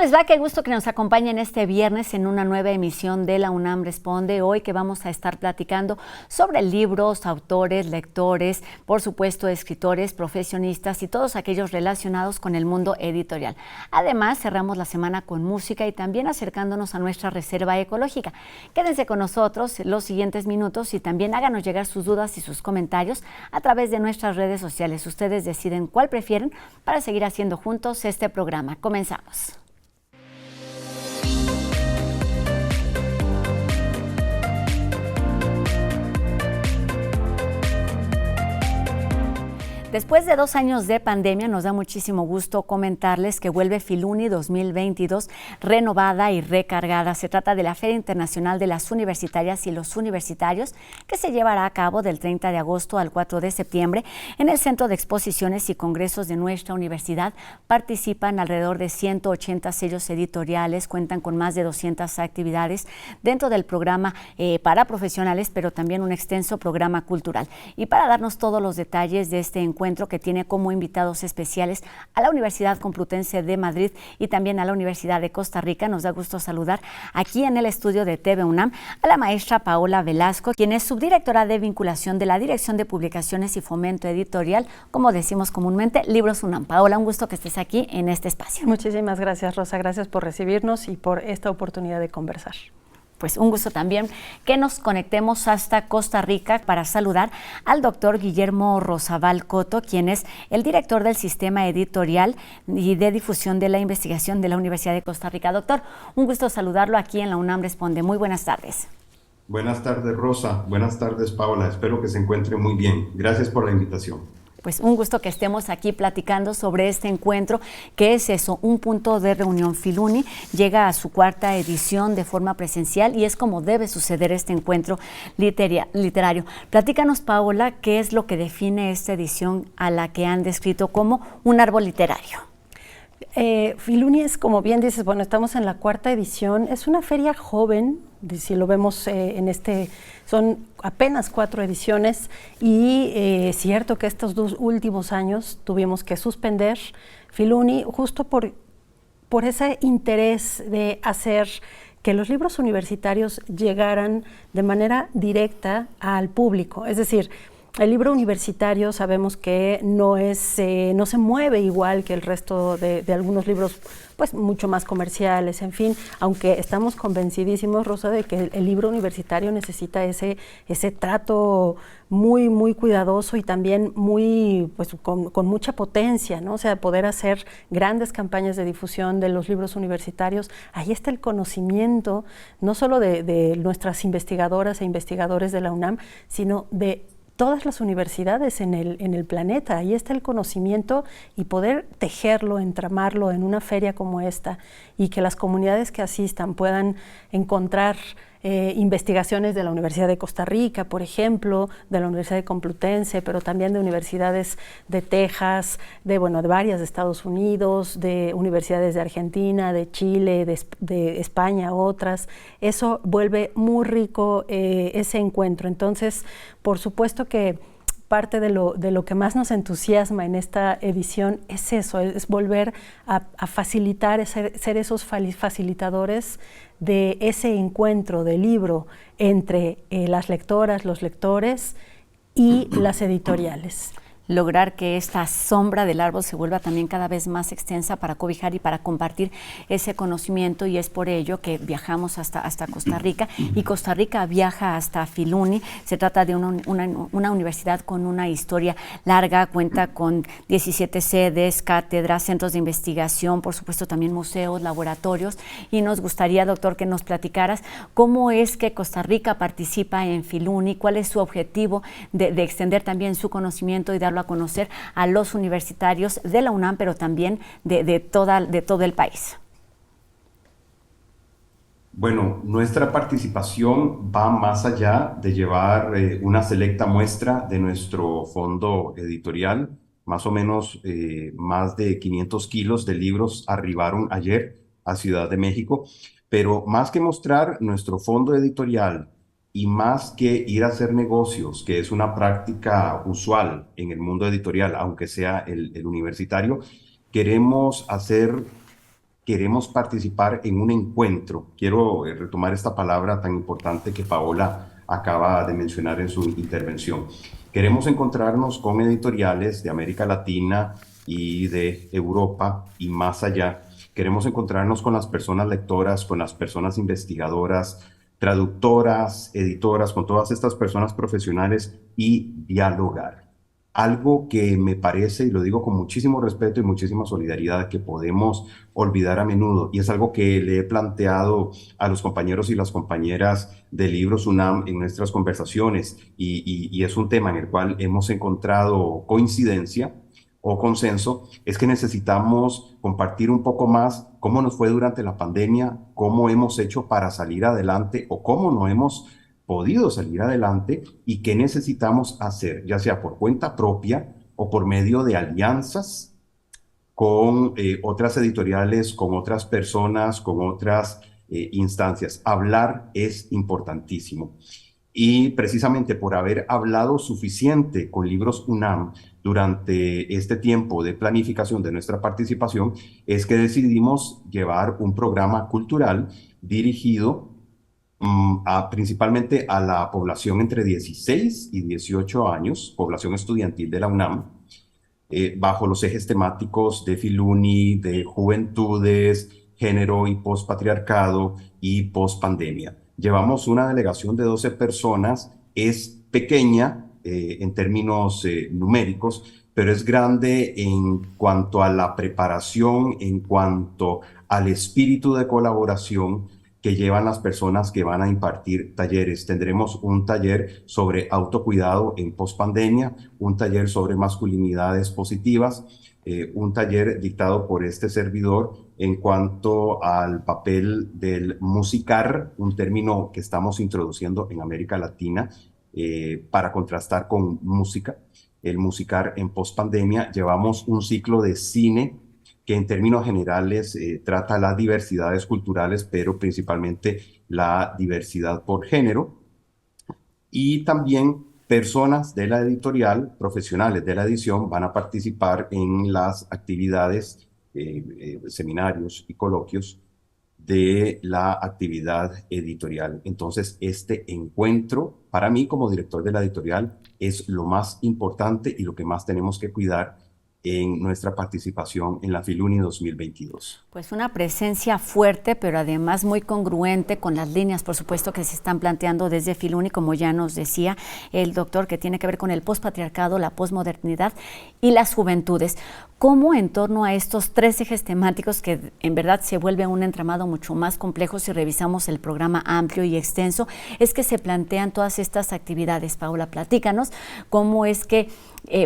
les va? Qué gusto que nos acompañen este viernes en una nueva emisión de La UNAM Responde. Hoy que vamos a estar platicando sobre libros, autores, lectores, por supuesto escritores, profesionistas y todos aquellos relacionados con el mundo editorial. Además, cerramos la semana con música y también acercándonos a nuestra reserva ecológica. Quédense con nosotros los siguientes minutos y también háganos llegar sus dudas y sus comentarios a través de nuestras redes sociales. Ustedes deciden cuál prefieren para seguir haciendo juntos este programa. Comenzamos. Después de 2 años de pandemia, nos da muchísimo gusto comentarles que vuelve Filuni 2022 renovada y recargada. Se trata de la Feria Internacional de las Universitarias y los Universitarios, que se llevará a cabo del 30 de agosto al 4 de septiembre en el Centro de Exposiciones y Congresos de nuestra universidad. Participan alrededor de 180 sellos editoriales, cuentan con más de 200 actividades dentro del programa para profesionales, pero también un extenso programa cultural. Y para darnos todos los detalles de este encuentro, que tiene como invitados especiales a la Universidad Complutense de Madrid y también a la Universidad de Costa Rica, nos da gusto saludar aquí en el estudio de TV UNAM a la maestra Paola Velasco, quien es subdirectora de vinculación de la Dirección de Publicaciones y Fomento Editorial, como decimos comúnmente, Libros UNAM. Paola, un gusto que estés aquí en este espacio. Muchísimas gracias, Rosa. Gracias por recibirnos y por esta oportunidad de conversar. Pues un gusto también que nos conectemos hasta Costa Rica para saludar al doctor Guillermo Rosabal Coto, quien es el director del Sistema Editorial y de Difusión de la Investigación de la Universidad de Costa Rica. Doctor, un gusto saludarlo aquí en la UNAM Responde. Muy buenas tardes. Buenas tardes, Rosa. Buenas tardes, Paola. Espero que se encuentre muy bien. Gracias por la invitación. Pues un gusto que estemos aquí platicando sobre este encuentro, que es eso, un punto de reunión. Filuni llega a su 4ª edición de forma presencial y es como debe suceder este encuentro literario. Platícanos, Paola, qué es lo que define esta edición a la que han descrito como un árbol literario. Filuni es, como bien dices, bueno, estamos en la 4ª edición, es una feria joven, si lo vemos son apenas 4 ediciones y es cierto que estos 2 últimos años tuvimos que suspender Filuni justo por ese interés de hacer que los libros universitarios llegaran de manera directa al público, es decir, el libro universitario sabemos que no se mueve igual que el resto de algunos libros, pues mucho más comerciales, en fin, aunque estamos convencidísimos, Rosa, de que el libro universitario necesita ese trato muy, muy cuidadoso y también muy, pues, con mucha potencia, ¿no? O sea, poder hacer grandes campañas de difusión de los libros universitarios. Ahí está el conocimiento, no solo de nuestras investigadoras e investigadores de la UNAM, sino de todas las universidades en el planeta. Ahí está el conocimiento y poder tejerlo, entramarlo en una feria como esta y que las comunidades que asistan puedan encontrar investigaciones de la Universidad de Costa Rica, por ejemplo, de la Universidad de Complutense, pero también de universidades de Texas, de varias de Estados Unidos, de universidades de Argentina, de Chile, de España, otras. Eso vuelve muy rico ese encuentro. Entonces, por supuesto que parte de lo que más nos entusiasma en esta edición es eso, es volver a facilitar, ser esos facilitadores de ese encuentro de libro entre las lectoras, los lectores y las editoriales. Lograr que esta sombra del árbol se vuelva también cada vez más extensa para cobijar y para compartir ese conocimiento, y es por ello que viajamos hasta Costa Rica y Costa Rica viaja hasta Filuni. Se trata de una universidad con una historia larga, cuenta con 17 sedes, cátedras, centros de investigación, por supuesto también museos, laboratorios, y nos gustaría, doctor, que nos platicaras cómo es que Costa Rica participa en Filuni, cuál es su objetivo de extender también su conocimiento y darlo a conocer a los universitarios de la UNAM, pero también de todo el país. Bueno, nuestra participación va más allá de llevar una selecta muestra de nuestro fondo editorial. Más o menos más de 500 kilos de libros arribaron ayer a Ciudad de México, pero más que mostrar nuestro fondo editorial y más que ir a hacer negocios, que es una práctica usual en el mundo editorial, aunque sea el universitario, queremos hacer queremos participar en un encuentro. Quiero retomar esta palabra tan importante que Paola acaba de mencionar en su intervención. Queremos encontrarnos con editoriales de América Latina y de Europa y más allá. Queremos encontrarnos con las personas lectoras, con las personas investigadoras, traductoras, editoras, con todas estas personas profesionales y dialogar. Algo que me parece, y lo digo con muchísimo respeto y muchísima solidaridad, que podemos olvidar a menudo, y es algo que le he planteado a los compañeros y las compañeras de Libros UNAM en nuestras conversaciones, y es un tema en el cual hemos encontrado coincidencia o consenso, es que necesitamos compartir un poco más cómo nos fue durante la pandemia, cómo hemos hecho para salir adelante o cómo no hemos podido salir adelante y qué necesitamos hacer, ya sea por cuenta propia o por medio de alianzas con otras editoriales, con otras personas, con otras instancias. Hablar es importantísimo. Y precisamente por haber hablado suficiente con Libros UNAM durante este tiempo de planificación de nuestra participación, es que decidimos llevar un programa cultural dirigido principalmente a la población entre 16 y 18 años, población estudiantil de la UNAM, bajo los ejes temáticos de Filuni, de juventudes, género y pospatriarcado y pospandemia. Llevamos una delegación de 12 personas, es pequeña en términos numéricos, pero es grande en cuanto a la preparación, en cuanto al espíritu de colaboración que llevan las personas que van a impartir talleres. Tendremos un taller sobre autocuidado en pospandemia, un taller sobre masculinidades positivas, un taller dictado por este servidor en cuanto al papel del musicar, un término que estamos introduciendo en América Latina para contrastar con música, el musicar en pospandemia. Llevamos un ciclo de cine que en términos generales trata las diversidades culturales, pero principalmente la diversidad por género. Y también personas de la editorial, profesionales de la edición, van a participar en las actividades, seminarios y coloquios de la actividad editorial. Entonces, este encuentro, para mí como director de la editorial, es lo más importante y lo que más tenemos que cuidar en nuestra participación en la Filuni 2022. Pues una presencia fuerte, pero además muy congruente con las líneas, por supuesto, que se están planteando desde Filuni, como ya nos decía el doctor, que tiene que ver con el pospatriarcado, la posmodernidad y las juventudes. ¿Cómo en torno a estos tres ejes temáticos, que en verdad se vuelve un entramado mucho más complejo si revisamos el programa amplio y extenso, es que se plantean todas estas actividades? Paola, platícanos cómo es que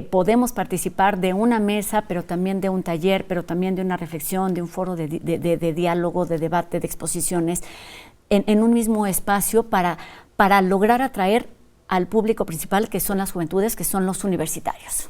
podemos participar de una mesa, pero también de un taller, pero también de una reflexión, de un foro de diálogo, de debate, de exposiciones, en un mismo espacio para lograr atraer al público principal, que son las juventudes, que son los universitarios.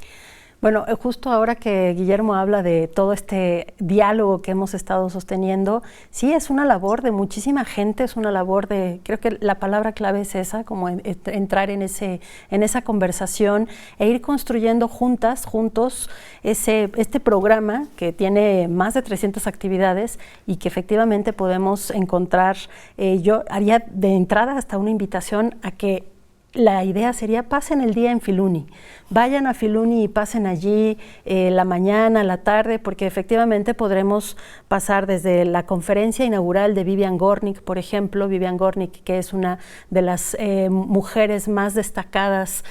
Bueno, justo ahora que Guillermo habla de todo este diálogo que hemos estado sosteniendo, sí, es una labor de muchísima gente, es una labor de, creo que la palabra clave es esa, como entrar en esa conversación e ir construyendo juntos, este programa que tiene más de 300 actividades y que efectivamente podemos encontrar. Yo haría de entrada hasta una invitación a que la idea sería: pasen el día en Filuni, vayan a Filuni y pasen allí la mañana, la tarde, porque efectivamente podremos pasar desde la conferencia inaugural de Vivian Gornick, por ejemplo, Vivian Gornick, que es una de las mujeres más destacadas,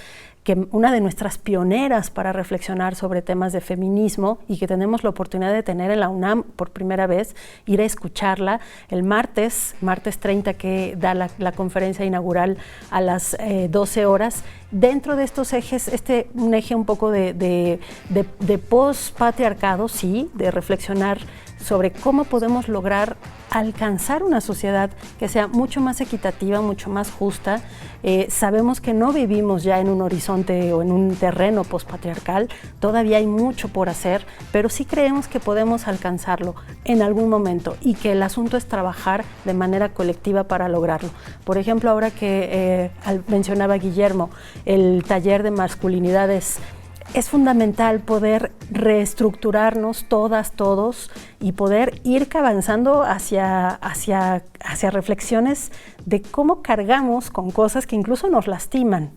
que una de nuestras pioneras para reflexionar sobre temas de feminismo, y que tenemos la oportunidad de tener en la UNAM por primera vez, ir a escucharla el martes 30, que da la conferencia inaugural a las 12 horas. Dentro de estos ejes, un eje un poco de post-patriarcado, sí, de reflexionar sobre cómo podemos lograr alcanzar una sociedad que sea mucho más equitativa, mucho más justa. Sabemos que no vivimos ya en un horizonte o en un terreno postpatriarcal, todavía hay mucho por hacer, pero sí creemos que podemos alcanzarlo en algún momento y que el asunto es trabajar de manera colectiva para lograrlo. Por ejemplo, ahora que mencionaba Guillermo el taller de masculinidades es fundamental poder reestructurarnos todas, todos, y poder ir avanzando hacia reflexiones de cómo cargamos con cosas que incluso nos lastiman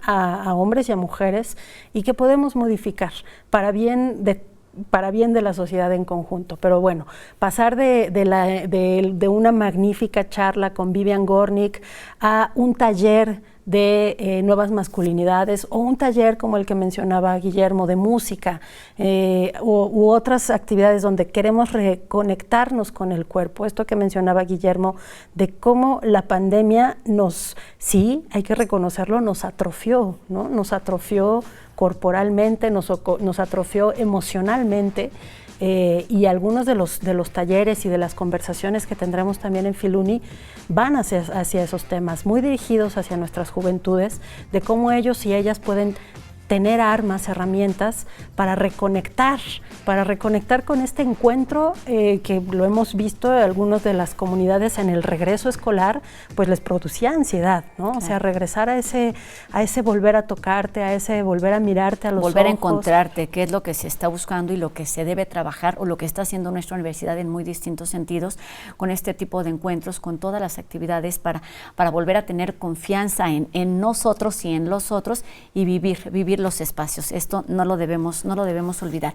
a hombres y a mujeres, y que podemos modificar para bien de la sociedad en conjunto. Pero bueno, pasar de una magnífica charla con Vivian Gornick a un taller de nuevas masculinidades, o un taller como el que mencionaba Guillermo de música, u otras actividades donde queremos reconectarnos con el cuerpo. Esto que mencionaba Guillermo, de cómo la pandemia sí, hay que reconocerlo, nos atrofió, ¿no? Nos atrofió corporalmente, nos atrofió emocionalmente. Y algunos de los talleres y de las conversaciones que tendremos también en Filuni van hacia esos temas, muy dirigidos hacia nuestras juventudes, de cómo ellos y ellas pueden tener armas, herramientas para reconectar con este encuentro que lo hemos visto en algunas de las comunidades en el regreso escolar, pues les producía ansiedad, ¿no? O sea, regresar a ese volver a tocarte, a ese volver a mirarte a los ojos. Volver a encontrarte, qué es lo que se está buscando y lo que se debe trabajar, o lo que está haciendo nuestra universidad en muy distintos sentidos, con este tipo de encuentros, con todas las actividades para volver a tener confianza en nosotros y en los otros, y vivir los espacios. Esto no lo debemos olvidar.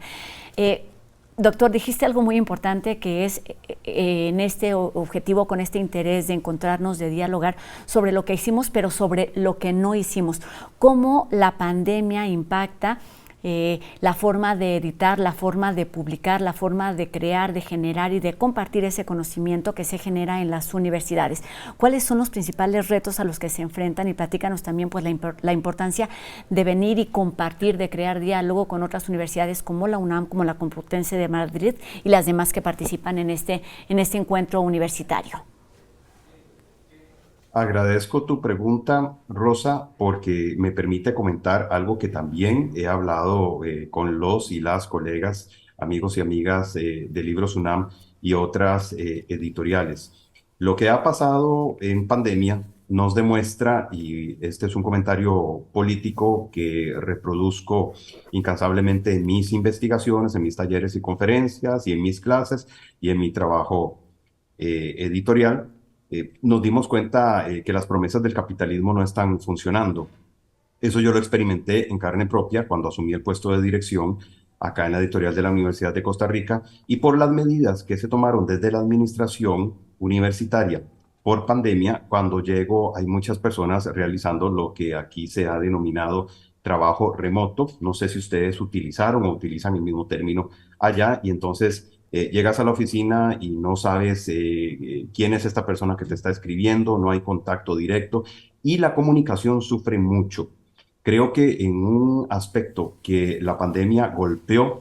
Doctor, dijiste algo muy importante, que es en este objetivo, con este interés de encontrarnos, de dialogar sobre lo que hicimos, pero sobre lo que no hicimos. Cómo la pandemia impacta la forma de editar, la forma de publicar, la forma de crear, de generar y de compartir ese conocimiento que se genera en las universidades. ¿Cuáles son los principales retos a los que se enfrentan? Y platícanos también pues la importancia de venir y compartir, de crear diálogo con otras universidades como la UNAM, como la Complutense de Madrid y las demás que participan en este encuentro universitario. Agradezco tu pregunta, Rosa, porque me permite comentar algo que también he hablado con los y las colegas, amigos y amigas de Libros UNAM y otras editoriales. Lo que ha pasado en pandemia nos demuestra, y este es un comentario político que reproduzco incansablemente en mis investigaciones, en mis talleres y conferencias, y en mis clases, y en mi trabajo editorial. Nos dimos cuenta que las promesas del capitalismo no están funcionando. Eso yo lo experimenté en carne propia cuando asumí el puesto de dirección acá en la editorial de la Universidad de Costa Rica, y por las medidas que se tomaron desde la administración universitaria por pandemia. Cuando llego hay muchas personas realizando lo que aquí se ha denominado trabajo remoto. No sé si ustedes utilizaron o utilizan el mismo término allá, y entonces llegas a la oficina y no sabes quién es esta persona que te está escribiendo, no hay contacto directo y la comunicación sufre mucho. Creo que en un aspecto que la pandemia golpeó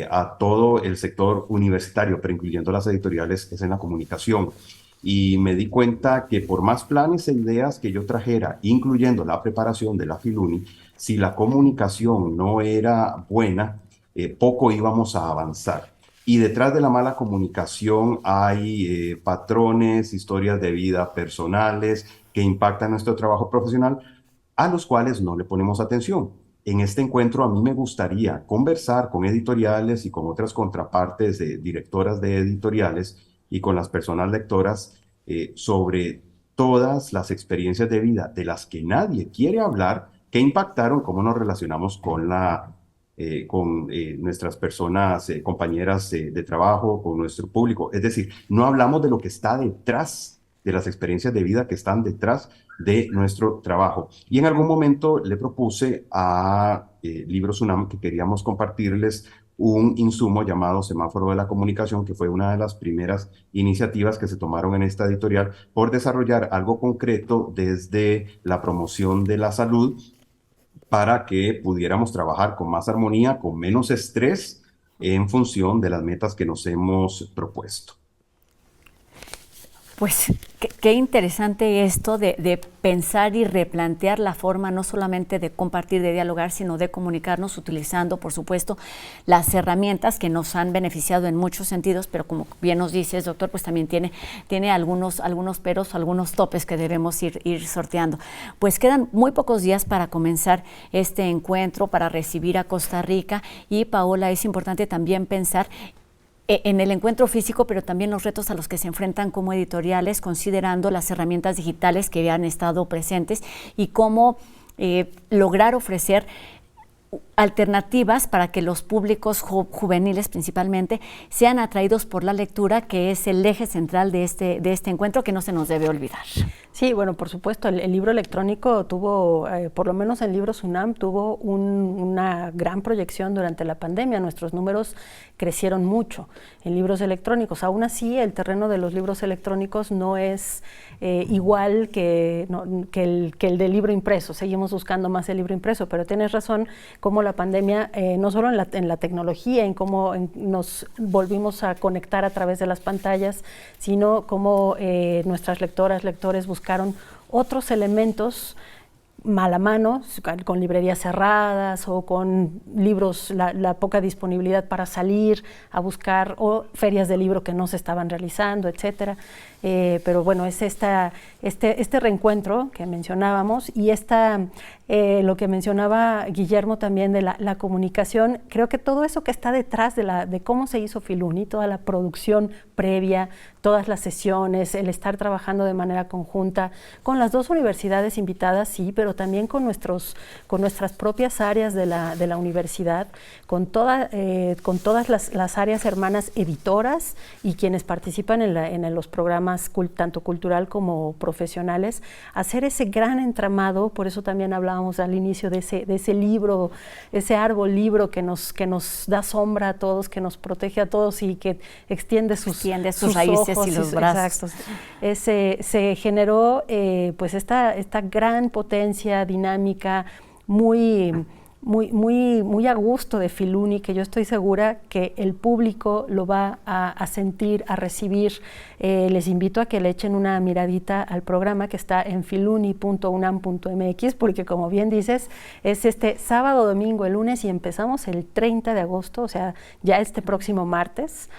a todo el sector universitario, pero incluyendo las editoriales, es en la comunicación. Y me di cuenta que por más planes e ideas que yo trajera, incluyendo la preparación de la Filuni, si la comunicación no era buena, poco íbamos a avanzar. Y detrás de la mala comunicación hay patrones, historias de vida personales que impactan nuestro trabajo profesional, a los cuales no le ponemos atención. En este encuentro a mí me gustaría conversar con editoriales y con otras contrapartes de directoras de editoriales y con las personas lectoras sobre todas las experiencias de vida de las que nadie quiere hablar, que impactaron cómo nos relacionamos con nuestras personas, compañeras de trabajo, con nuestro público. Es decir, no hablamos de lo que está detrás de las experiencias de vida que están detrás de nuestro trabajo. Y en algún momento le propuse a Libros UNAM que queríamos compartirles un insumo llamado Semáforo de la Comunicación, que fue una de las primeras iniciativas que se tomaron en esta editorial por desarrollar algo concreto desde la promoción de la salud, para que pudiéramos trabajar con más armonía, con menos estrés, en función de las metas que nos hemos propuesto. Pues qué interesante esto de pensar y replantear la forma no solamente de compartir, de dialogar, sino de comunicarnos utilizando, por supuesto, las herramientas que nos han beneficiado en muchos sentidos, pero como bien nos dices, doctor, pues también tiene algunos peros, algunos topes que debemos ir sorteando. Pues quedan muy pocos días para comenzar este encuentro, para recibir a Costa Rica, y Paola, es importante también pensar en el encuentro físico, pero también los retos a los que se enfrentan como editoriales, considerando las herramientas digitales que han estado presentes y cómo lograr ofrecer alternativas para que los públicos juveniles principalmente sean atraídos por la lectura, que es el eje central de este encuentro, que no se nos debe olvidar. Sí, bueno, por supuesto, el libro electrónico tuvo, por lo menos en Libros UNAM, tuvo una gran proyección durante la pandemia. Nuestros números crecieron mucho en libros electrónicos. Aún así, el terreno de los libros electrónicos no es igual que el del libro impreso. Seguimos buscando más el libro impreso, pero tienes razón, como la pandemia, no solo en la tecnología, en cómo nos volvimos a conectar a través de las pantallas, sino cómo nuestras lectoras, lectores buscaron otros elementos mal a mano, con librerías cerradas o con libros, la poca disponibilidad para salir a buscar, o ferias de libro que no se estaban realizando, etcétera. Pero bueno, es este reencuentro que mencionábamos y lo que mencionaba Guillermo también de la comunicación. Creo que todo eso que está detrás de cómo se hizo Filuni, toda la producción previa, todas las sesiones, el estar trabajando de manera conjunta con las dos universidades invitadas, sí, pero también con nuestras propias áreas de la universidad, con todas las áreas hermanas editoras y quienes participan en los programas tanto cultural como profesionales, hacer ese gran entramado. Por eso también hablábamos al inicio de ese libro, ese árbol libro que nos da sombra a todos, que nos protege a todos y que extiende sus raíces ojos y los brazos. Exacto. Se generó pues esta gran potencia dinámica muy a gusto de Filuni, que yo estoy segura que el público lo va a sentir, a recibir. Les invito a que le echen una miradita al programa que está en filuni.unam.mx, porque como bien dices, es este sábado, domingo, el lunes, y empezamos el 30 de agosto, o sea, ya este próximo martes.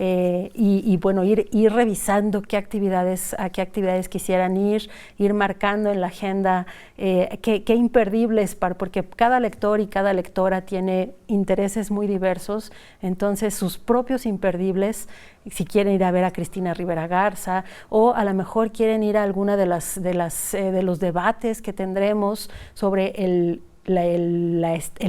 Y bueno, ir revisando a qué actividades quisieran ir marcando en la agenda qué imperdibles, porque cada lector y cada lectora tiene intereses muy diversos, entonces sus propios imperdibles, si quieren ir a ver a Cristina Rivera Garza, o a lo mejor quieren ir a alguna de los debates que tendremos sobre el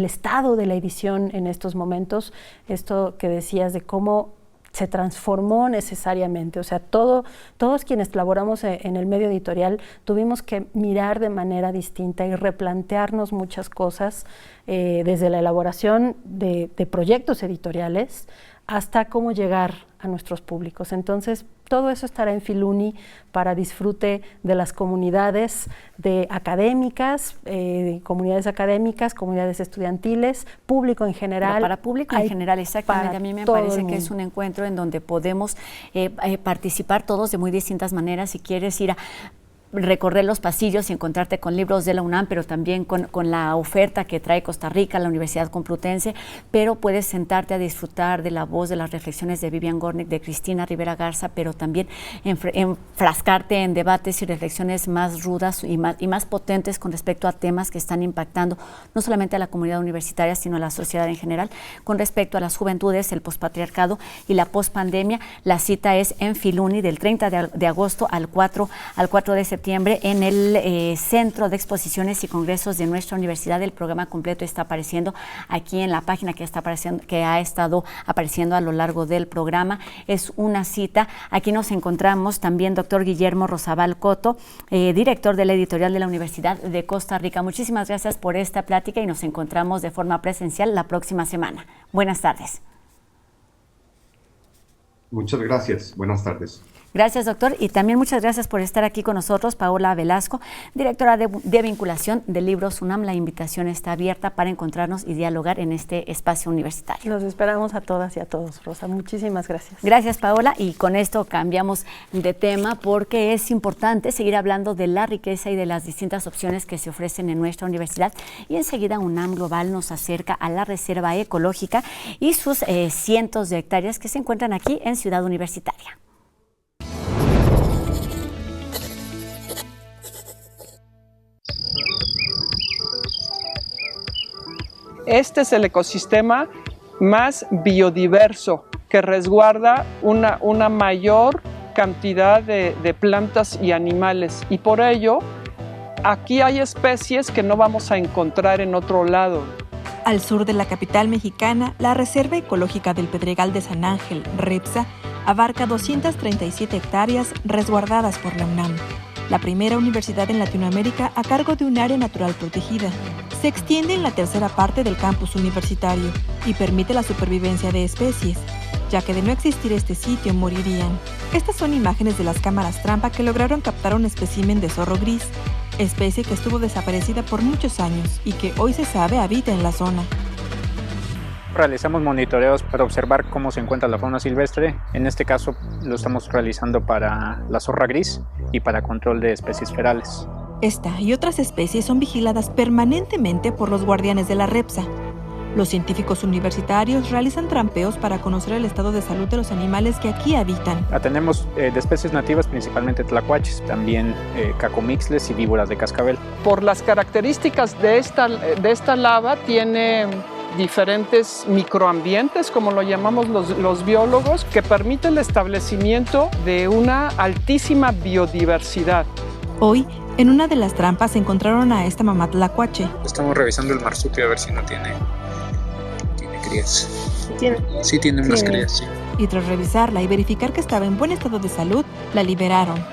estado de la edición en estos momentos, esto que decías de cómo se transformó necesariamente, o sea, todos quienes laboramos en el medio editorial tuvimos que mirar de manera distinta y replantearnos muchas cosas, desde la elaboración de proyectos editoriales hasta cómo llegar a nuestros públicos. Entonces, todo eso estará en Filuni para disfrute de las comunidades académicas, comunidades estudiantiles, público en general. Pero para público en general, exactamente. A mí me parece que es un encuentro en donde podemos participar todos de muy distintas maneras. Si quieres ir a recorrer los pasillos y encontrarte con libros de la UNAM, pero también con la oferta que trae Costa Rica, la Universidad Complutense, pero puedes sentarte a disfrutar de la voz, de las reflexiones de Vivian Gornick, de Cristina Rivera Garza, pero también enfrascarte en debates y reflexiones más rudas y más potentes con respecto a temas que están impactando no solamente a la comunidad universitaria, sino a la sociedad en general, con respecto a las juventudes, el pospatriarcado y la pospandemia. La cita es en Filuni del 30 de agosto al 4 de septiembre en el Centro de Exposiciones y Congresos de nuestra universidad. El programa completo está apareciendo aquí en la página que ha estado apareciendo a lo largo del programa. Es una cita. Aquí nos encontramos también doctor Guillermo Rosabal Coto, director de la editorial de la Universidad de Costa Rica. Muchísimas gracias por esta plática y nos encontramos de forma presencial la próxima semana. Buenas tardes. Muchas gracias. Buenas tardes. Gracias, doctor. Y también muchas gracias por estar aquí con nosotros, Paola Velasco, directora de vinculación de Libros UNAM. La invitación está abierta para encontrarnos y dialogar en este espacio universitario. Los esperamos a todas y a todos, Rosa. Muchísimas gracias. Gracias, Paola. Y con esto cambiamos de tema porque es importante seguir hablando de la riqueza y de las distintas opciones que se ofrecen en nuestra universidad. Y enseguida UNAM Global nos acerca a la Reserva Ecológica y sus cientos de hectáreas que se encuentran aquí en Ciudad Universitaria. Este es el ecosistema más biodiverso que resguarda una mayor cantidad de plantas y animales, y por ello aquí hay especies que no vamos a encontrar en otro lado. Al sur de la capital mexicana, la Reserva Ecológica del Pedregal de San Ángel, REPSA, abarca 237 hectáreas resguardadas por la UNAM, la primera universidad en Latinoamérica a cargo de un área natural protegida. Se extiende en la tercera parte del campus universitario y permite la supervivencia de especies, ya que de no existir este sitio morirían. Estas son imágenes de las cámaras trampa que lograron captar un espécimen de zorro gris, especie que estuvo desaparecida por muchos años y que hoy se sabe habita en la zona. Realizamos monitoreos para observar cómo se encuentra la fauna silvestre. En este caso lo estamos realizando para la zorra gris y para control de especies ferales. Esta y otras especies son vigiladas permanentemente por los guardianes de la REPSA. Los científicos universitarios realizan trampeos para conocer el estado de salud de los animales que aquí habitan. Tenemos de especies nativas principalmente tlacuaches, también cacomixles y víboras de cascabel. Por las características de esta lava tiene diferentes microambientes, como lo llamamos los biólogos, que permiten el establecimiento de una altísima biodiversidad. Hoy, en una de las trampas encontraron a esta mamá tlacuache. Estamos revisando el marsupio a ver si no tiene crías. Sí, tiene unas crías, sí. Y tras revisarla y verificar que estaba en buen estado de salud, la liberaron.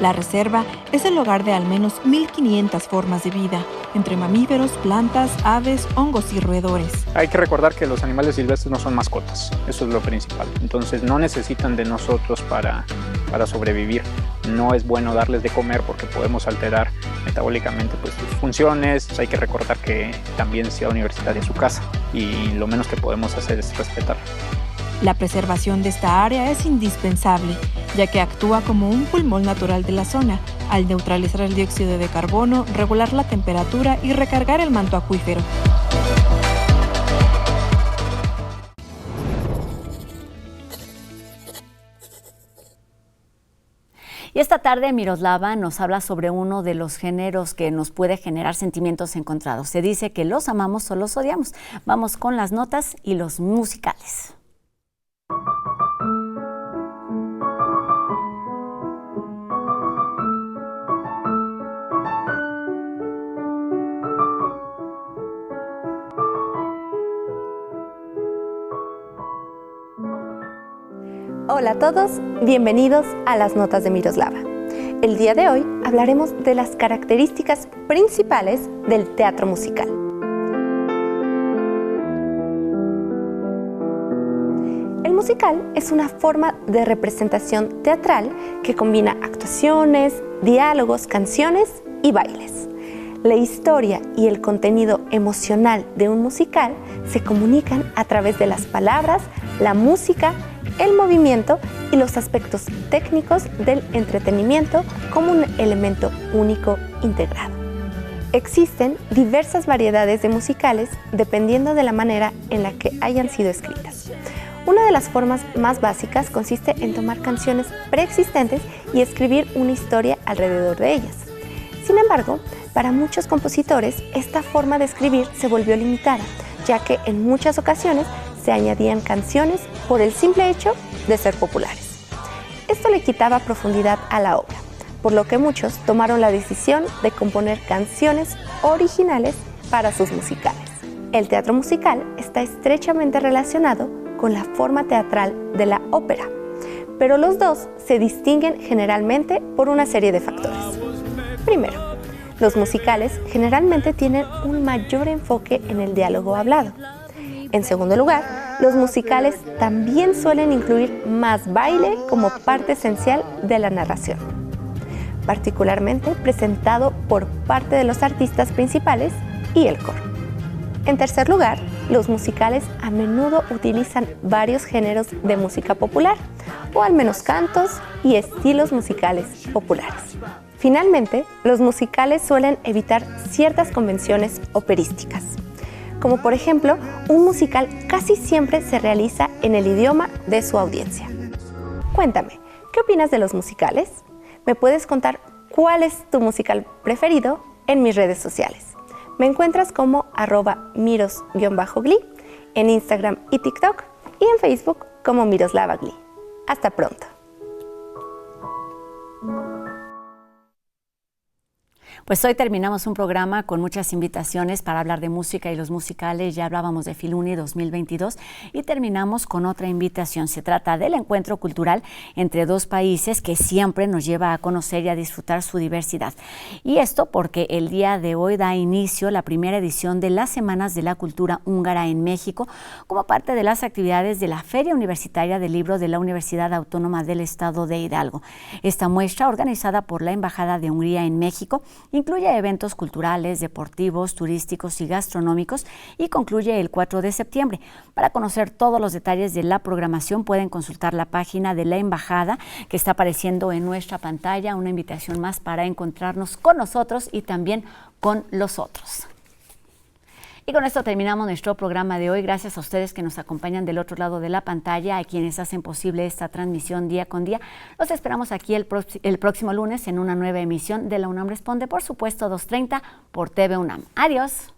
La reserva es el hogar de al menos 1.500 formas de vida, entre mamíferos, plantas, aves, hongos y roedores. Hay que recordar que los animales silvestres no son mascotas, eso es lo principal. Entonces no necesitan de nosotros para sobrevivir. No es bueno darles de comer porque podemos alterar metabólicamente pues, sus funciones. Hay que recordar que también Ciudad Universitaria es su casa y lo menos que podemos hacer es respetar. La preservación de esta área es indispensable, ya que actúa como un pulmón natural de la zona, al neutralizar el dióxido de carbono, regular la temperatura y recargar el manto acuífero. Y esta tarde Miroslava nos habla sobre uno de los géneros que nos puede generar sentimientos encontrados. Se dice que los amamos o los odiamos. Vamos con las notas y los musicales. Hola a todos, bienvenidos a las Notas de Miroslava. El día de hoy hablaremos de las características principales del teatro musical. El musical es una forma de representación teatral que combina actuaciones, diálogos, canciones y bailes. La historia y el contenido emocional de un musical se comunican a través de las palabras, la música, el movimiento y los aspectos técnicos del entretenimiento como un elemento único integrado. Existen diversas variedades de musicales dependiendo de la manera en la que hayan sido escritas. Una de las formas más básicas consiste en tomar canciones preexistentes y escribir una historia alrededor de ellas. Sin embargo, para muchos compositores, esta forma de escribir se volvió limitada, ya que en muchas ocasiones se añadían canciones por el simple hecho de ser populares. Esto le quitaba profundidad a la obra, por lo que muchos tomaron la decisión de componer canciones originales para sus musicales. El teatro musical está estrechamente relacionado con la forma teatral de la ópera, pero los dos se distinguen generalmente por una serie de factores. Primero, los musicales generalmente tienen un mayor enfoque en el diálogo hablado. En segundo lugar, los musicales también suelen incluir más baile como parte esencial de la narración, particularmente presentado por parte de los artistas principales y el coro. En tercer lugar, los musicales a menudo utilizan varios géneros de música popular, o al menos cantos y estilos musicales populares. Finalmente, los musicales suelen evitar ciertas convenciones operísticas, como por ejemplo, un musical casi siempre se realiza en el idioma de su audiencia. Cuéntame, ¿qué opinas de los musicales? Me puedes contar cuál es tu musical preferido en mis redes sociales. Me encuentras como @miros_gli en Instagram y TikTok, y en Facebook como Miroslava Gli. Hasta pronto. Pues hoy terminamos un programa con muchas invitaciones para hablar de música y los musicales. Ya hablábamos de Filuni 2022 y terminamos con otra invitación. Se trata del encuentro cultural entre dos países que siempre nos lleva a conocer y a disfrutar su diversidad. Y esto porque el día de hoy da inicio la primera edición de las Semanas de la Cultura Húngara en México, como parte de las actividades de la Feria Universitaria del Libro de la Universidad Autónoma del Estado de Hidalgo. Esta muestra, organizada por la Embajada de Hungría en México, incluye eventos culturales, deportivos, turísticos y gastronómicos y concluye el 4 de septiembre. Para conocer todos los detalles de la programación pueden consultar la página de la Embajada que está apareciendo en nuestra pantalla. Una invitación más para encontrarnos con nosotros y también con los otros. Y con esto terminamos nuestro programa de hoy. Gracias a ustedes que nos acompañan del otro lado de la pantalla, a quienes hacen posible esta transmisión día con día. Los esperamos aquí el próximo lunes en una nueva emisión de La UNAM Responde, por supuesto 2:30 por TV UNAM. Adiós.